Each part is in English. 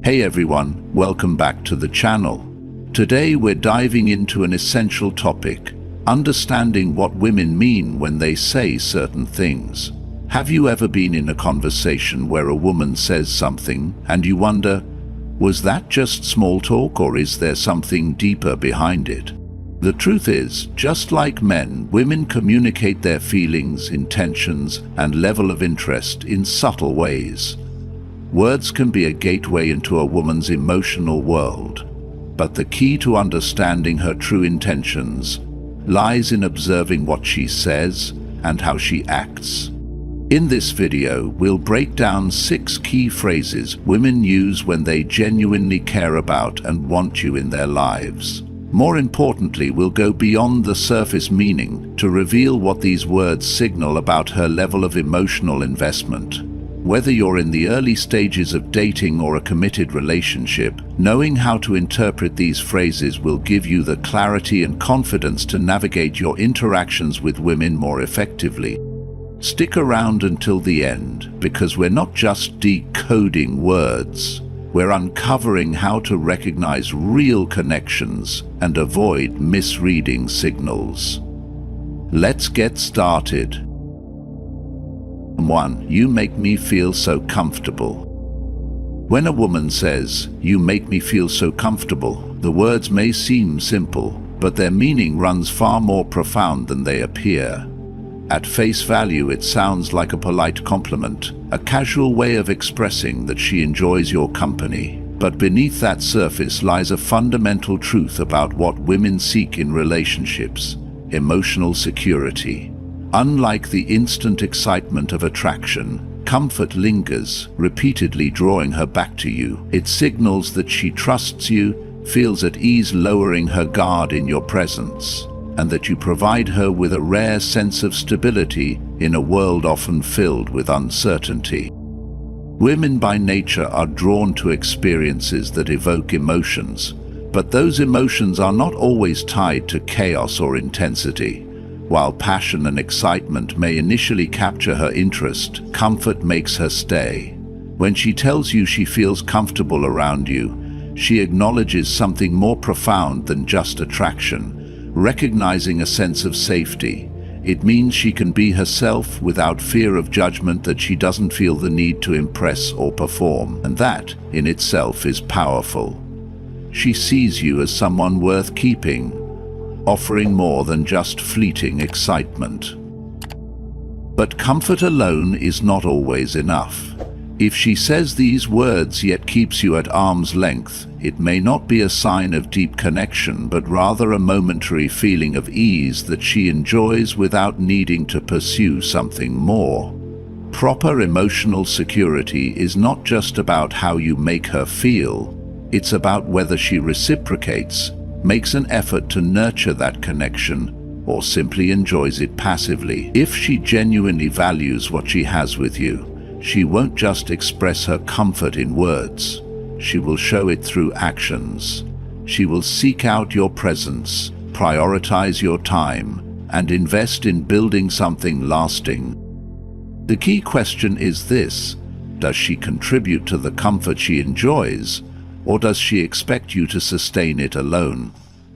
Hey everyone, welcome back to the channel. Today we're diving into an essential topic, understanding what women mean when they say certain things. Have you ever been in a conversation where a woman says something and you wonder, was that just small talk or is there something deeper behind it? The truth is, just like men, women communicate their feelings, intentions, and level of interest in subtle ways. Words can be a gateway into a woman's emotional world, but the key to understanding her true intentions lies in observing what she says and how she acts. In this video, we'll break down 6 key phrases women use when they genuinely care about and want you in their lives. More importantly, we'll go beyond the surface meaning to reveal what these words signal about her level of emotional investment. Whether you're in the early stages of dating or a committed relationship, knowing how to interpret these phrases will give you the clarity and confidence to navigate your interactions with women more effectively. Stick around until the end, because we're not just decoding words, we're uncovering how to recognize real connections and avoid misreading signals. Let's get started. 1. You make me feel so comfortable. When a woman says, "You make me feel so comfortable," the words may seem simple, but their meaning runs far more profound than they appear. At face value, it sounds like a polite compliment, a casual way of expressing that she enjoys your company. But beneath that surface lies a fundamental truth about what women seek in relationships: emotional security. Unlike the instant excitement of attraction, comfort lingers, repeatedly drawing her back to you. It signals that she trusts you, feels at ease lowering her guard in your presence, and that you provide her with a rare sense of stability in a world often filled with uncertainty. Women by nature are drawn to experiences that evoke emotions, but those emotions are not always tied to chaos or intensity. While passion and excitement may initially capture her interest, comfort makes her stay. When she tells you she feels comfortable around you, she acknowledges something more profound than just attraction, recognizing a sense of safety. It means she can be herself without fear of judgment, that she doesn't feel the need to impress or perform, and that, in itself, is powerful. She sees you as someone worth keeping, offering more than just fleeting excitement. But comfort alone is not always enough. If she says these words yet keeps you at arm's length, it may not be a sign of deep connection, but rather a momentary feeling of ease that she enjoys without needing to pursue something more. Proper emotional security is not just about how you make her feel, it's about whether she reciprocates, makes an effort to nurture that connection, or simply enjoys it passively. If she genuinely values what she has with you, she won't just express her comfort in words. She will show it through actions. She will seek out your presence, prioritize your time, and invest in building something lasting. The key question is this: does she contribute to the comfort she enjoys, or does she expect you to sustain it alone?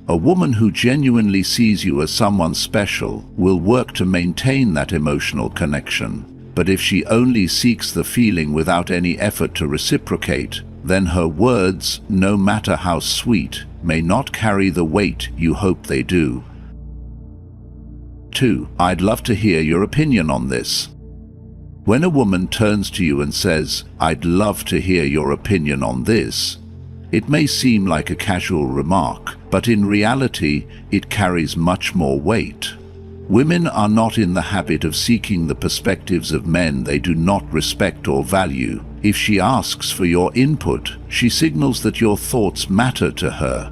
A woman who genuinely sees you as someone special will work to maintain that emotional connection. But if she only seeks the feeling without any effort to reciprocate, then her words, no matter how sweet, may not carry the weight you hope they do. 2. I'd love to hear your opinion on this. When a woman turns to you and says, "I'd love to hear your opinion on this," it may seem like a casual remark, but in reality, it carries much more weight. Women are not in the habit of seeking the perspectives of men they do not respect or value. If she asks for your input, she signals that your thoughts matter to her.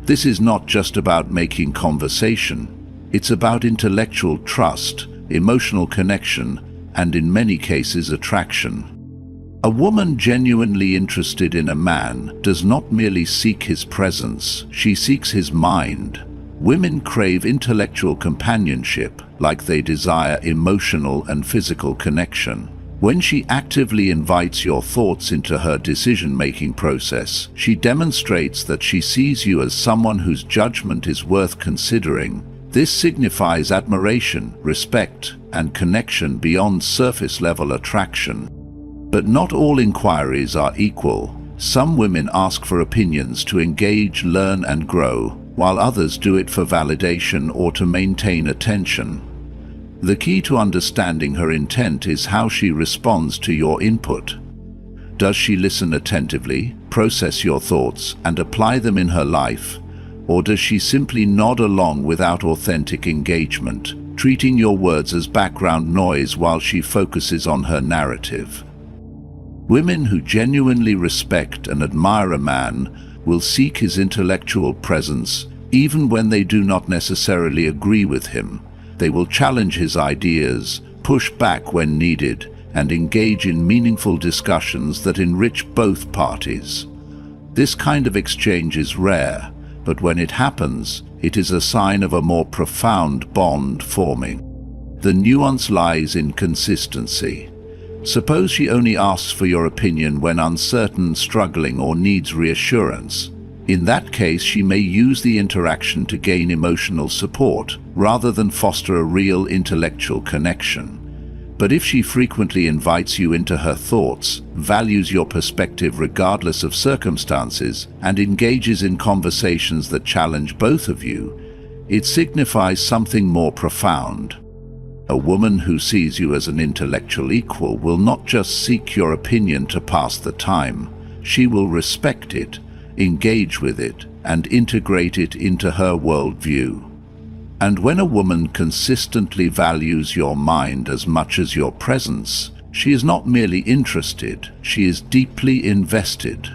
This is not just about making conversation. It's about intellectual trust, emotional connection, and in many cases, attraction. A woman genuinely interested in a man does not merely seek his presence, she seeks his mind. Women crave intellectual companionship like they desire emotional and physical connection. When she actively invites your thoughts into her decision-making process, she demonstrates that she sees you as someone whose judgment is worth considering. This signifies admiration, respect, and connection beyond surface-level attraction. But not all inquiries are equal. Some women ask for opinions to engage, learn, and grow, while others do it for validation or to maintain attention. The key to understanding her intent is how she responds to your input. Does she listen attentively, process your thoughts, and apply them in her life? Or does she simply nod along without authentic engagement, treating your words as background noise while she focuses on her narrative? Women who genuinely respect and admire a man will seek his intellectual presence, even when they do not necessarily agree with him. They will challenge his ideas, push back when needed, and engage in meaningful discussions that enrich both parties. This kind of exchange is rare, but when it happens, it is a sign of a more profound bond forming. The nuance lies in consistency. Suppose she only asks for your opinion when uncertain, struggling, or needs reassurance. In that case, she may use the interaction to gain emotional support, rather than foster a real intellectual connection. But if she frequently invites you into her thoughts, values your perspective regardless of circumstances, and engages in conversations that challenge both of you, it signifies something more profound. A woman who sees you as an intellectual equal will not just seek your opinion to pass the time. She will respect it, engage with it, and integrate it into her worldview. And when a woman consistently values your mind as much as your presence, she is not merely interested, she is deeply invested.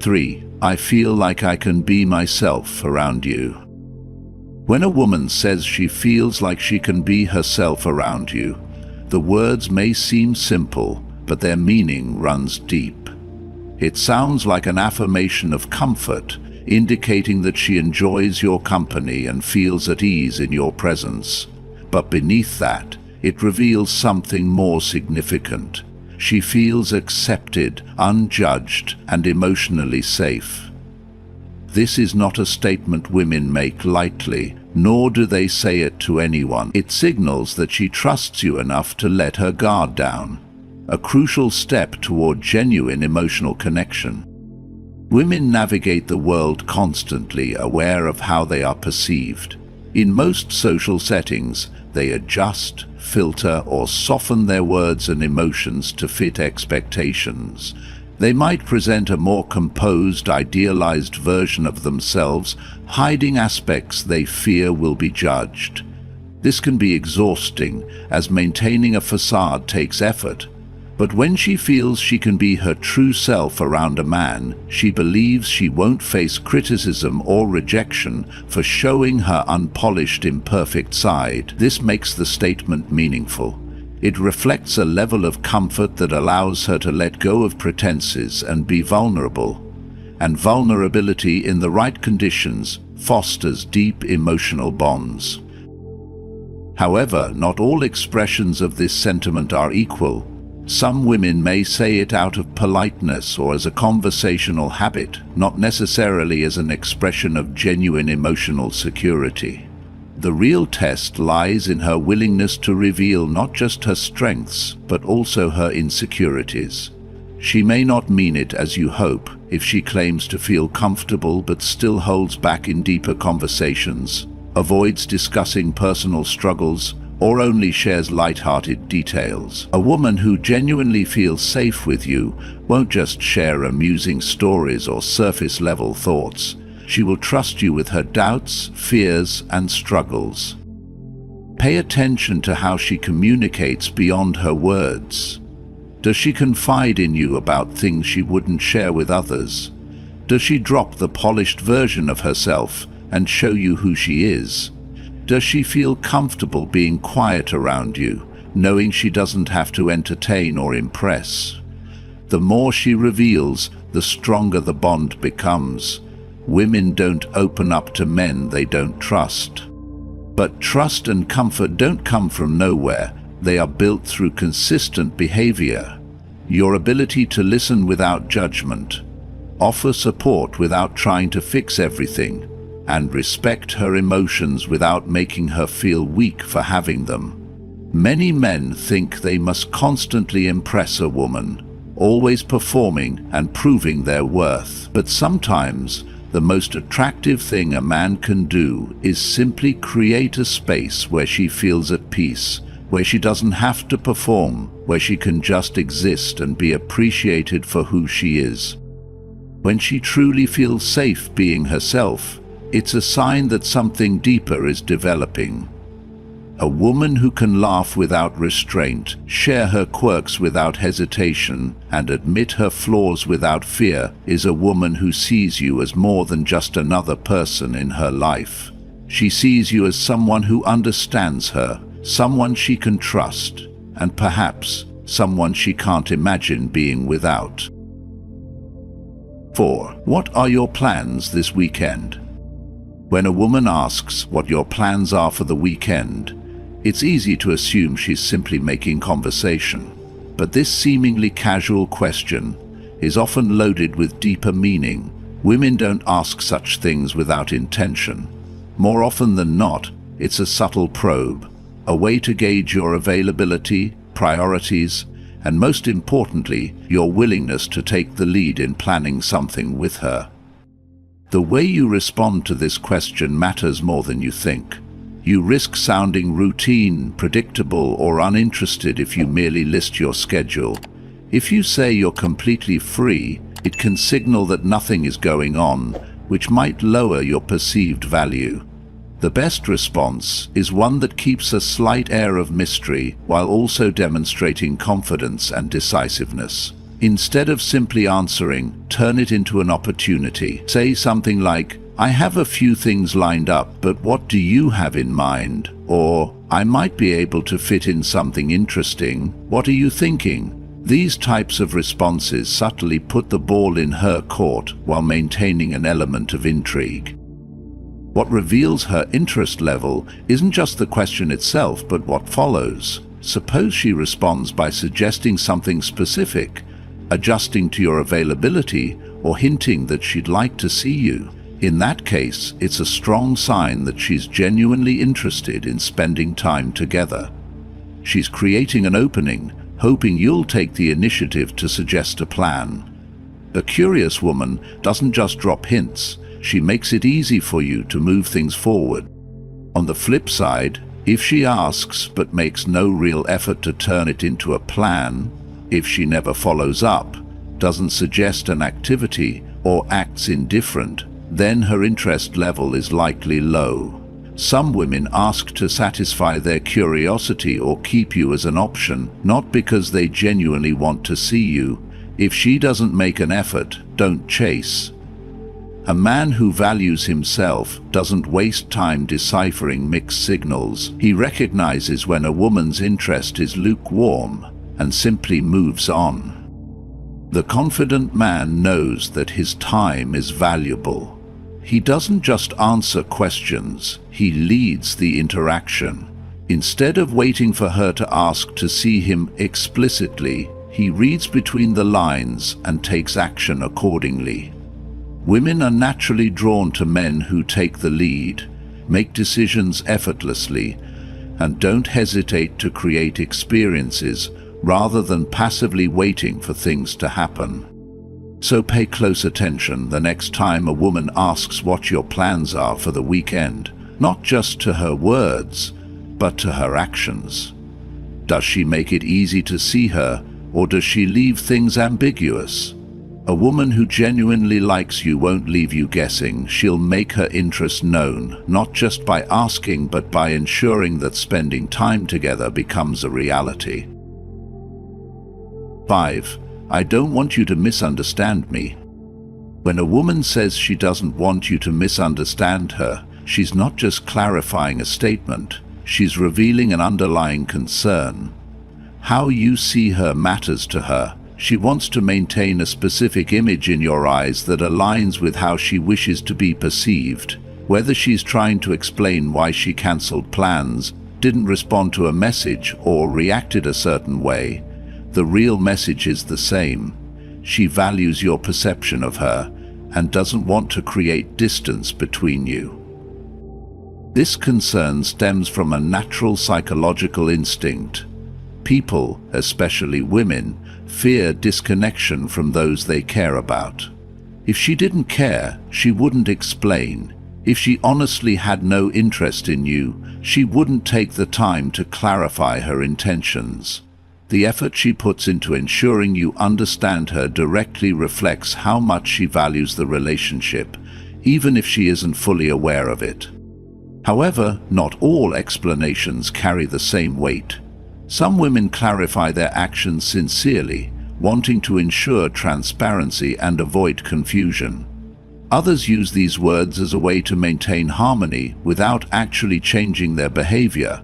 3. I feel like I can be myself around you. When a woman says she feels like she can be herself around you, the words may seem simple, but their meaning runs deep. It sounds like an affirmation of comfort, indicating that she enjoys your company and feels at ease in your presence. But beneath that, it reveals something more significant. She feels accepted, unjudged, and emotionally safe. This is not a statement women make lightly, nor do they say it to anyone. It signals that she trusts you enough to let her guard down, a crucial step toward genuine emotional connection. Women navigate the world constantly aware of how they are perceived. In most social settings, they adjust, filter, or soften their words and emotions to fit expectations. They might present a more composed, idealized version of themselves, hiding aspects they fear will be judged. This can be exhausting, as maintaining a facade takes effort. But when she feels she can be her true self around a man, she believes she won't face criticism or rejection for showing her unpolished, imperfect side. This makes the statement meaningful. It reflects a level of comfort that allows her to let go of pretenses and be vulnerable. And vulnerability in the right conditions fosters deep emotional bonds. However, not all expressions of this sentiment are equal. Some women may say it out of politeness or as a conversational habit, not necessarily as an expression of genuine emotional security. The real test lies in her willingness to reveal not just her strengths, but also her insecurities. She may not mean it as you hope if she claims to feel comfortable but still holds back in deeper conversations, avoids discussing personal struggles, or only shares light-hearted details. A woman who genuinely feels safe with you won't just share amusing stories or surface-level thoughts. She will trust you with her doubts, fears, and struggles. Pay attention to how she communicates beyond her words. Does she confide in you about things she wouldn't share with others? Does she drop the polished version of herself and show you who she is? Does she feel comfortable being quiet around you, knowing she doesn't have to entertain or impress? The more she reveals, the stronger the bond becomes. Women don't open up to men they don't trust. But trust and comfort don't come from nowhere. They are built through consistent behavior. Your ability to listen without judgment, offer support without trying to fix everything, and respect her emotions without making her feel weak for having them. Many men think they must constantly impress a woman, always performing and proving their worth. But sometimes, the most attractive thing a man can do is simply create a space where she feels at peace, where she doesn't have to perform, where she can just exist and be appreciated for who she is. When she truly feels safe being herself, it's a sign that something deeper is developing. A woman who can laugh without restraint, share her quirks without hesitation, and admit her flaws without fear is a woman who sees you as more than just another person in her life. She sees you as someone who understands her, someone she can trust, and perhaps someone she can't imagine being without. 4. What are your plans this weekend? When a woman asks what your plans are for the weekend, it's easy to assume she's simply making conversation. But this seemingly casual question is often loaded with deeper meaning. Women don't ask such things without intention. More often than not, it's a subtle probe, a way to gauge your availability, priorities, and most importantly, your willingness to take the lead in planning something with her. The way you respond to this question matters more than you think. You risk sounding routine, predictable, or uninterested if you merely list your schedule. If you say you're completely free, it can signal that nothing is going on, which might lower your perceived value. The best response is one that keeps a slight air of mystery while also demonstrating confidence and decisiveness. Instead of simply answering, turn it into an opportunity. Say something like, "I have a few things lined up, but what do you have in mind?" Or, "I might be able to fit in something interesting. What are you thinking?" These types of responses subtly put the ball in her court while maintaining an element of intrigue. What reveals her interest level isn't just the question itself, but what follows. Suppose she responds by suggesting something specific, adjusting to your availability, or hinting that she'd like to see you. In that case, it's a strong sign that she's genuinely interested in spending time together. She's creating an opening, hoping you'll take the initiative to suggest a plan. A curious woman doesn't just drop hints, she makes it easy for you to move things forward. On the flip side, if she asks but makes no real effort to turn it into a plan, if she never follows up, doesn't suggest an activity, or acts indifferent, then her interest level is likely low. Some women ask to satisfy their curiosity or keep you as an option, not because they genuinely want to see you. If she doesn't make an effort, don't chase. A man who values himself doesn't waste time deciphering mixed signals. He recognizes when a woman's interest is lukewarm and simply moves on. The confident man knows that his time is valuable. He doesn't just answer questions, he leads the interaction. Instead of waiting for her to ask to see him explicitly, he reads between the lines and takes action accordingly. Women are naturally drawn to men who take the lead, make decisions effortlessly, and don't hesitate to create experiences rather than passively waiting for things to happen. So pay close attention the next time a woman asks what your plans are for the weekend, not just to her words, but to her actions. Does she make it easy to see her, or does she leave things ambiguous? A woman who genuinely likes you won't leave you guessing. She'll make her interest known, not just by asking, but by ensuring that spending time together becomes a reality. 5. I don't want you to misunderstand me. When a woman says she doesn't want you to misunderstand her, she's not just clarifying a statement, she's revealing an underlying concern. How you see her matters to her. She wants to maintain a specific image in your eyes that aligns with how she wishes to be perceived. Whether she's trying to explain why she cancelled plans, didn't respond to a message or reacted a certain way, the real message is the same. She values your perception of her and doesn't want to create distance between you. This concern stems from a natural psychological instinct. People, especially women, fear disconnection from those they care about. If she didn't care, she wouldn't explain. If she honestly had no interest in you, she wouldn't take the time to clarify her intentions. The effort she puts into ensuring you understand her directly reflects how much she values the relationship, even if she isn't fully aware of it. However, not all explanations carry the same weight. Some women clarify their actions sincerely, wanting to ensure transparency and avoid confusion. Others use these words as a way to maintain harmony without actually changing their behavior.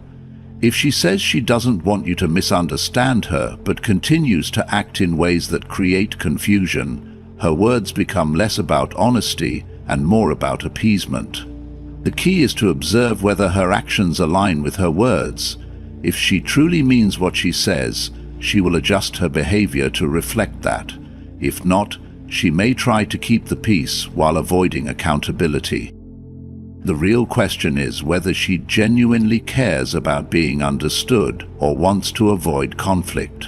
If she says she doesn't want you to misunderstand her but continues to act in ways that create confusion, her words become less about honesty and more about appeasement. The key is to observe whether her actions align with her words. If she truly means what she says, she will adjust her behavior to reflect that. If not, she may try to keep the peace while avoiding accountability. The real question is whether she genuinely cares about being understood or wants to avoid conflict.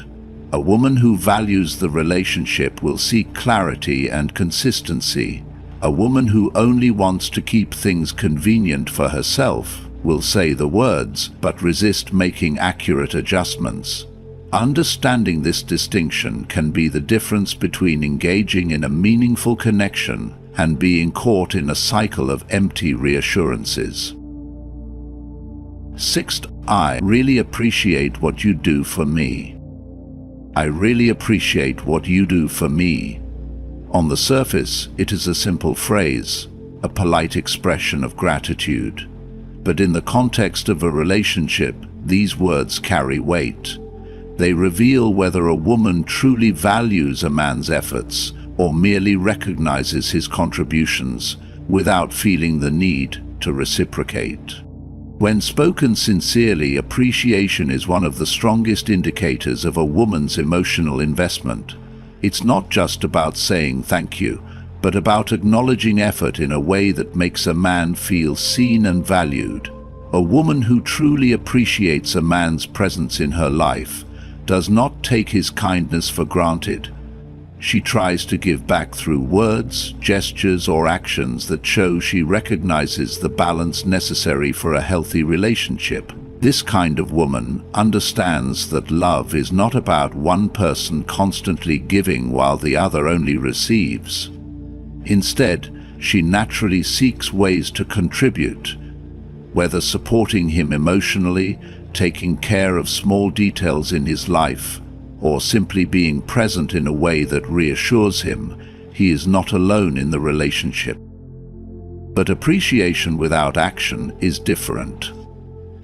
A woman who values the relationship will seek clarity and consistency. A woman who only wants to keep things convenient for herself will say the words but resist making accurate adjustments. Understanding this distinction can be the difference between engaging in a meaningful connection and being caught in a cycle of empty reassurances. Sixth, I really appreciate what you do for me. I really appreciate what you do for me. On the surface, it is a simple phrase, a polite expression of gratitude. But in the context of a relationship, these words carry weight. They reveal whether a woman truly values a man's efforts or merely recognizes his contributions without feeling the need to reciprocate. When spoken sincerely, appreciation is one of the strongest indicators of a woman's emotional investment. It's not just about saying thank you, but about acknowledging effort in a way that makes a man feel seen and valued. A woman who truly appreciates a man's presence in her life does not take his kindness for granted. She tries to give back through words, gestures, or actions that show she recognizes the balance necessary for a healthy relationship. This kind of woman understands that love is not about one person constantly giving while the other only receives. Instead, she naturally seeks ways to contribute, whether supporting him emotionally, taking care of small details in his life, or simply being present in a way that reassures him he is not alone in the relationship. But appreciation without action is different.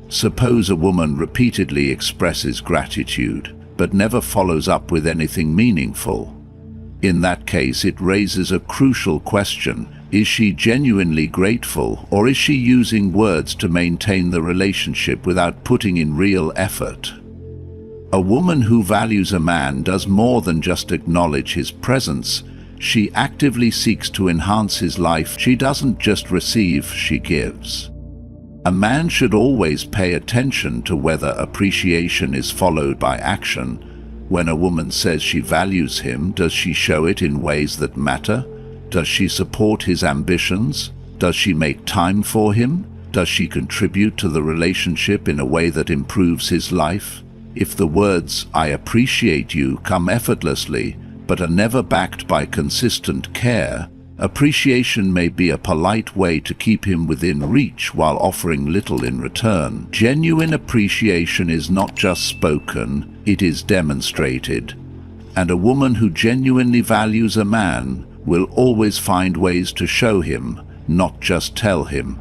Suppose a woman repeatedly expresses gratitude, but never follows up with anything meaningful. In that case, it raises a crucial question. Is she genuinely grateful, or is she using words to maintain the relationship without putting in real effort? A woman who values a man does more than just acknowledge his presence. She actively seeks to enhance his life. She doesn't just receive, she gives. A man should always pay attention to whether appreciation is followed by action. When a woman says she values him, does she show it in ways that matter? Does she support his ambitions? Does she make time for him? Does she contribute to the relationship in a way that improves his life? If the words, "I appreciate you," come effortlessly, but are never backed by consistent care, appreciation may be a polite way to keep him within reach while offering little in return. Genuine appreciation is not just spoken, it is demonstrated. And a woman who genuinely values a man will always find ways to show him, not just tell him.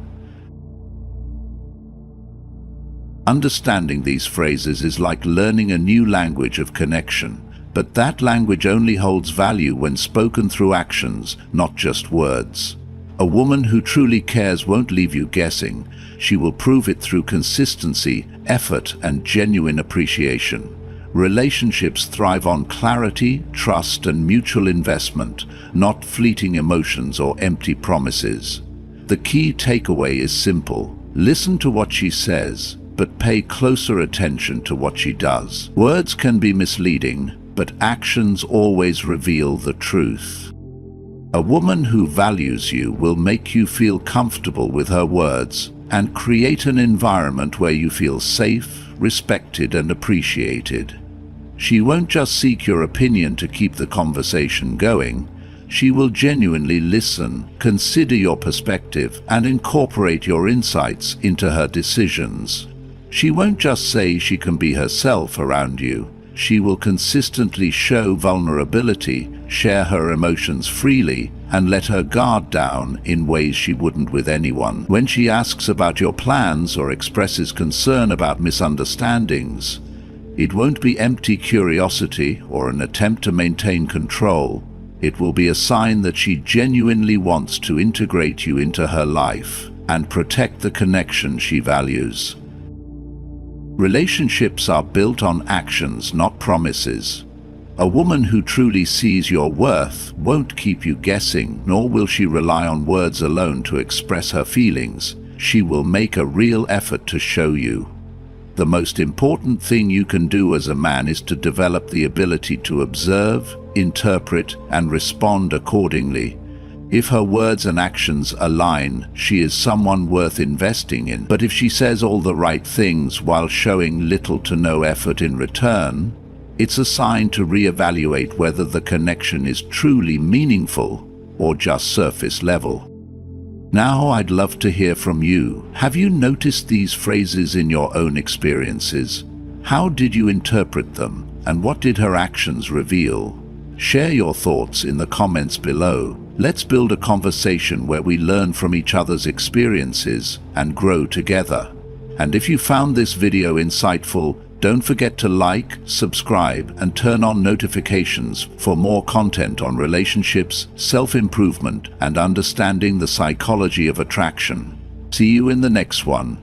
Understanding these phrases is like learning a new language of connection. But that language only holds value when spoken through actions, not just words. A woman who truly cares won't leave you guessing. She will prove it through consistency, effort, and genuine appreciation. Relationships thrive on clarity, trust, and mutual investment, not fleeting emotions or empty promises. The key takeaway is simple. Listen to what she says, but pay closer attention to what she does. Words can be misleading, but actions always reveal the truth. A woman who values you will make you feel comfortable with her words and create an environment where you feel safe, respected, and appreciated. She won't just seek your opinion to keep the conversation going. She will genuinely listen, consider your perspective, and incorporate your insights into her decisions. She won't just say she can be herself around you. She will consistently show vulnerability, share her emotions freely, and let her guard down in ways she wouldn't with anyone. When she asks about your plans or expresses concern about misunderstandings, it won't be empty curiosity or an attempt to maintain control. It will be a sign that she genuinely wants to integrate you into her life and protect the connection she values. Relationships are built on actions, not promises. A woman who truly sees your worth won't keep you guessing, nor will she rely on words alone to express her feelings. She will make a real effort to show you. The most important thing you can do as a man is to develop the ability to observe, interpret, and respond accordingly. If her words and actions align, she is someone worth investing in. But if she says all the right things while showing little to no effort in return, it's a sign to reevaluate whether the connection is truly meaningful or just surface level. Now I'd love to hear from you. Have you noticed these phrases in your own experiences? How did you interpret them, and what did her actions reveal? Share your thoughts in the comments below. Let's build a conversation where we learn from each other's experiences and grow together. And if you found this video insightful, don't forget to like, subscribe, and turn on notifications for more content on relationships, self-improvement, and understanding the psychology of attraction. See you in the next one.